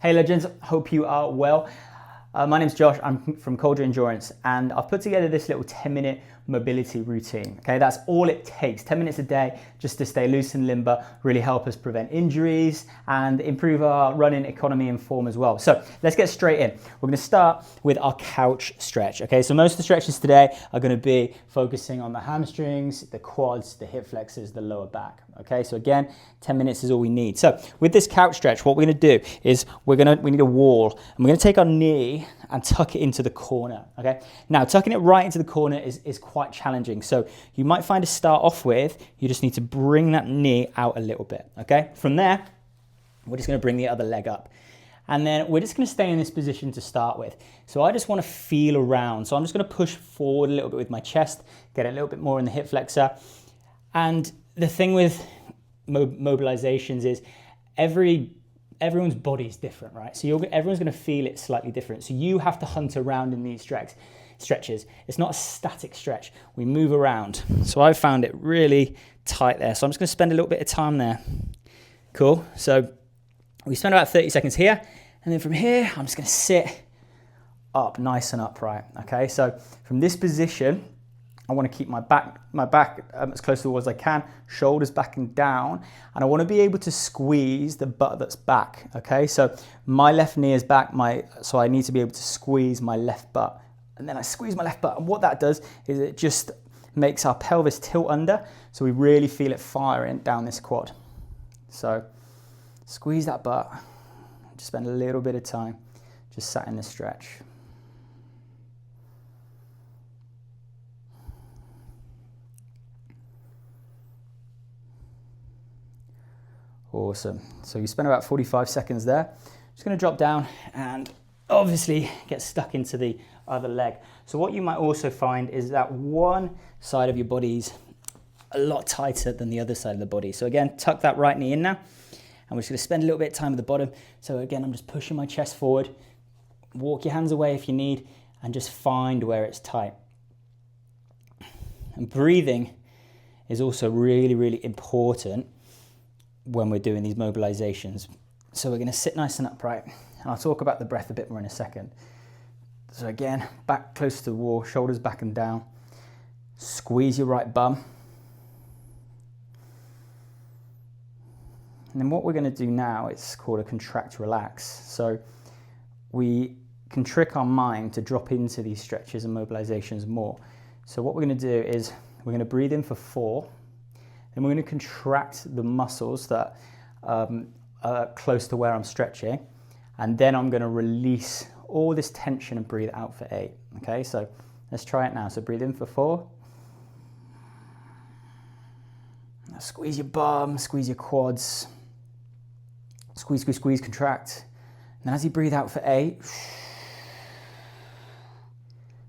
Hey legends, hope you are well. My name's Josh, I'm from Cauldron Endurance, and I've put together this little 10-minute mobility routine. Okay, that's all it takes, 10 minutes a day just to stay loose and limber, really help us prevent injuries and improve our running economy and form as well. So let's get straight in. We're gonna start with our couch stretch. Okay, so most of the stretches today are gonna be focusing on the hamstrings, the quads, the hip flexors, the lower back. Okay, so again, 10 minutes is all we need. So with this couch stretch, what we're gonna do is we need a wall, and we're gonna take our knee and tuck it into the corner, okay? Now, tucking it right into the corner is quite challenging. So you might find to start off with, you just need to bring that knee out a little bit, okay? From there, we're just gonna bring the other leg up. And then we're just gonna stay in this position to start with. So I just wanna feel around. So I'm just gonna push forward a little bit with my chest, get a little bit more in the hip flexor. And the thing with mobilizations is everyone's body is different, right? So everyone's gonna feel it slightly different. So you have to hunt around in these stretches. It's not a static stretch. We move around. So I found it really tight there. So I'm just gonna spend a little bit of time there. Cool, so we spend about 30 seconds here, and then from here, I'm just gonna sit up nice and upright, okay? So from this position, I want to keep my back as close to the wall as I can, shoulders back and down, and I want to be able to squeeze the butt that's back, okay? So my left knee is back, so I need to be able to squeeze my left butt. And then I squeeze my left butt, and what that does is it just makes our pelvis tilt under, so we really feel it firing down this quad. So squeeze that butt, just spend a little bit of time just sat in this stretch. Awesome. So you spend about 45 seconds there. Just going to drop down and obviously get stuck into the other leg. So what you might also find is that one side of your body's a lot tighter than the other side of the body. So again, tuck that right knee in now, and we're just going to spend a little bit of time at the bottom. So again, I'm just pushing my chest forward. Walk your hands away if you need, and just find where it's tight. And breathing is also really, really important when we're doing these mobilizations. So we're going to sit nice and upright, and I'll talk about the breath a bit more in a second. So again, back close to the wall, shoulders back and down. Squeeze your right bum. And then what we're going to do now is called a contract relax. So we can trick our mind to drop into these stretches and mobilizations more. So what we're going to do is we're going to breathe in for 4. Then we're going to contract the muscles that are close to where I'm stretching. And then I'm going to release all this tension and breathe out for 8. Okay, so let's try it now. So breathe in for 4. Now squeeze your bum, squeeze your quads. Squeeze, squeeze, squeeze, contract. And then as you breathe out for 8,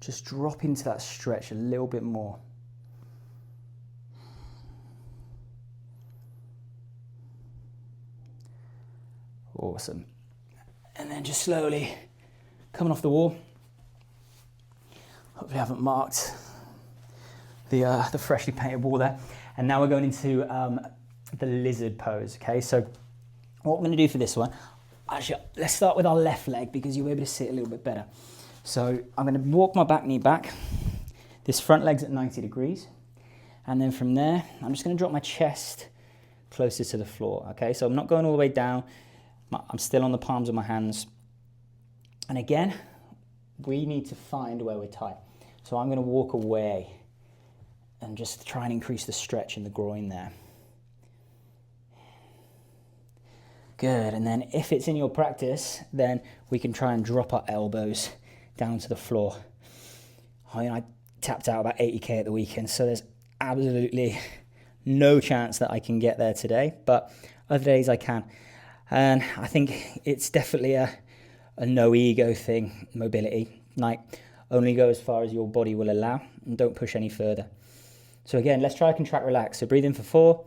just drop into that stretch a little bit more. Awesome. And then just slowly coming off the wall. Hopefully I haven't marked the freshly painted wall there. And now we're going into the lizard pose, okay? So what we're gonna do for this one, actually, let's start with our left leg because you'll be able to see it a little bit better. So I'm gonna walk my back knee back. This front leg's at 90 degrees. And then from there, I'm just gonna drop my chest closer to the floor, okay? So I'm not going all the way down. I'm still on the palms of my hands. And again, we need to find where we're tight. So I'm going to walk away and just try and increase the stretch in the groin there. Good, and then if it's in your practice, then we can try and drop our elbows down to the floor. I tapped out about 80K at the weekend, so there's absolutely no chance that I can get there today, but other days I can. And I think it's definitely a no ego thing, mobility. Like, only go as far as your body will allow and don't push any further. So again, let's try contract relax. So breathe in for 4.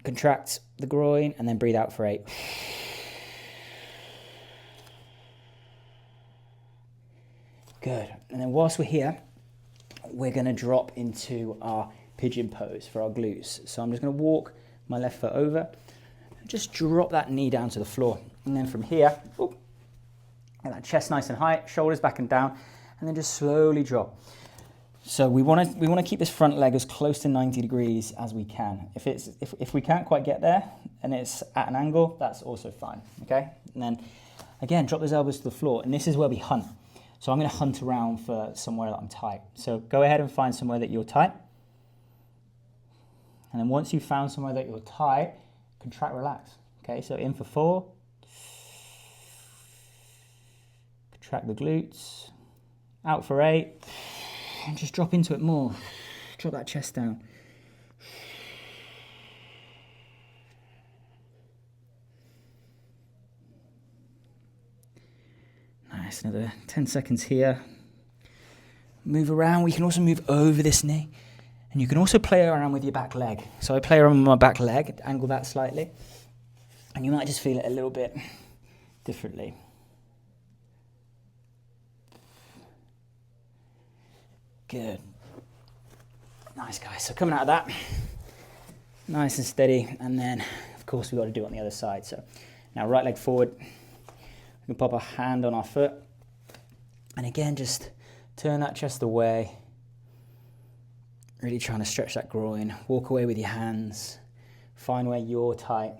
Contract the groin and then breathe out for 8. Good. And then whilst we're here, we're going to drop into our pigeon pose for our glutes. So I'm just going to walk my left foot over, just drop that knee down to the floor. And then from here, get that chest nice and high, shoulders back and down, and then just slowly drop. So we want to keep this front leg as close to 90 degrees as we can. If we can't quite get there and it's at an angle, that's also fine, okay? And then again, drop those elbows to the floor, and this is where we hunt. So I'm going to hunt around for somewhere that I'm tight. So go ahead and find somewhere that you're tight. And then once you've found somewhere that you're tight, contract, relax. Okay, so in for 4. Contract the glutes. Out for 8. And just drop into it more. Drop that chest down. Nice, another 10 seconds here. Move around. We can also move over this knee. And you can also play around with your back leg. So I play around with my back leg, angle that slightly. And you might just feel it a little bit differently. Good. Nice, guys. So coming out of that, nice and steady. And then, of course, we've got to do it on the other side. So now right leg forward. We can pop our hand on our foot. And again, just turn that chest away. Really trying to stretch that groin. Walk away with your hands. Find where you're tight.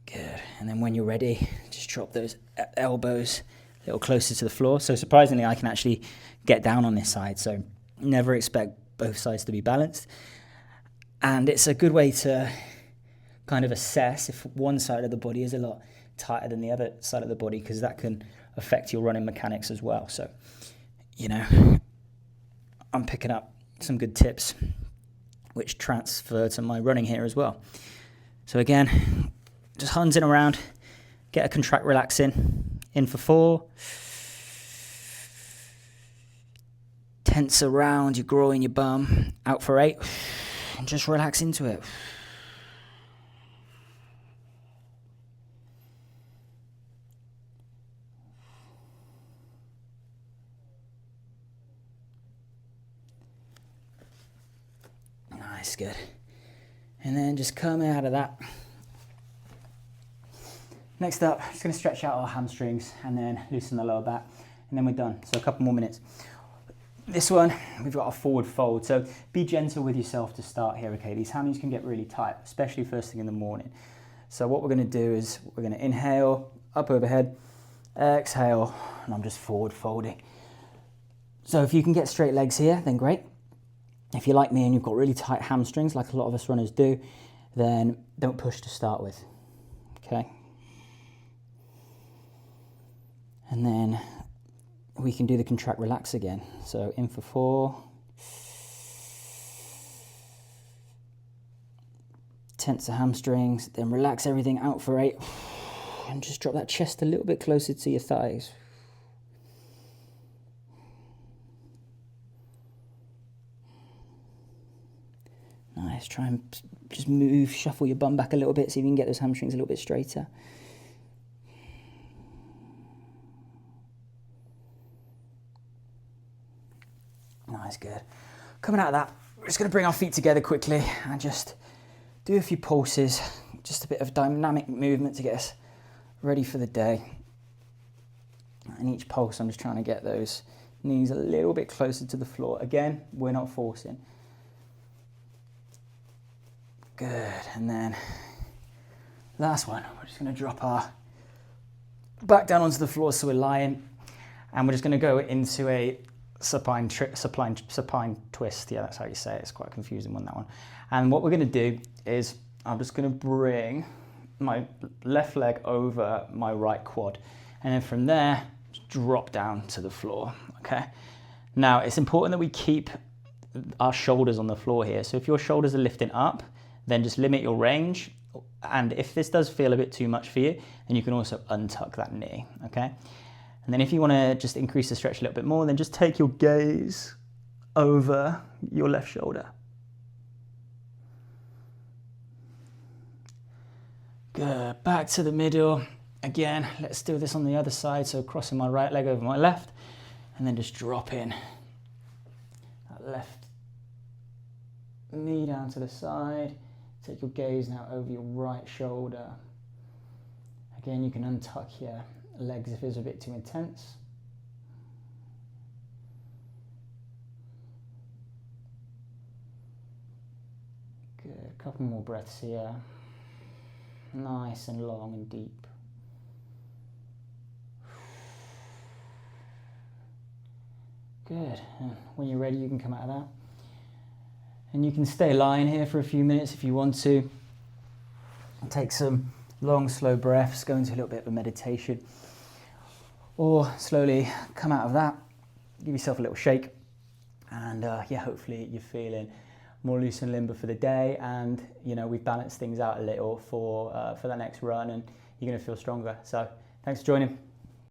Good. And then when you're ready, just drop those elbows a little closer to the floor. So surprisingly, I can actually get down on this side. So never expect both sides to be balanced. And it's a good way to kind of assess if one side of the body is a lot tighter than the other side of the body, because that can affect your running mechanics as well. So, you know, I'm picking up some good tips which transfer to my running here as well. So again, just hunting around, get a contract, relax in for 4. Tense around your groin, your bum, out for 8, and just relax into it. Nice, good. And then just come out of that. Next up, just going to stretch out our hamstrings and then loosen the lower back, and then we're done. So a couple more minutes. This one, we've got a forward fold. So be gentle with yourself to start here, okay? These hamstrings can get really tight, especially first thing in the morning. So what we're going to do is we're going to inhale, up overhead, exhale, and I'm just forward folding. So if you can get straight legs here, then great. If you're like me and you've got really tight hamstrings, like a lot of us runners do, then don't push to start with, okay? And then we can do the contract, relax again. So in for 4. Tense the hamstrings, then relax everything, out for 8. And just drop that chest a little bit closer to your thighs. Nice, try and just move, shuffle your bum back a little bit so you can get those hamstrings a little bit straighter. Nice, good. Coming out of that, we're just going to bring our feet together quickly and just do a few pulses, just a bit of dynamic movement to get us ready for the day. And each pulse, I'm just trying to get those knees a little bit closer to the floor. Again, we're not forcing. Good, and then last one, we're just going to drop our back down onto the floor so we're lying, and we're just going to go into a supine twist. Yeah, that's how you say it. It's quite a confusing one, that one. And what we're going to do is I'm just going to bring my left leg over my right quad, and then from there drop down to the floor. Okay, now it's important that we keep our shoulders on the floor here. So if your shoulders are lifting up, then just limit your range, and if this does feel a bit too much for you, then you can also untuck that knee, okay? And then if you want to just increase the stretch a little bit more, then just take your gaze over your left shoulder. Good, back to the middle. Again, let's do this on the other side, so crossing my right leg over my left, and then just drop in that left knee down to the side. Take your gaze now over your right shoulder. Again, you can untuck your legs if it's a bit too intense. Good, a couple more breaths here. Nice and long and deep. Good, and when you're ready you can come out of that. And you can stay lying here for a few minutes if you want to. Take some long, slow breaths, go into a little bit of a meditation. Or slowly come out of that, give yourself a little shake. And yeah, hopefully you're feeling more loose and limber for the day. And you know, we've balanced things out a little for the next run and you're gonna feel stronger. So thanks for joining.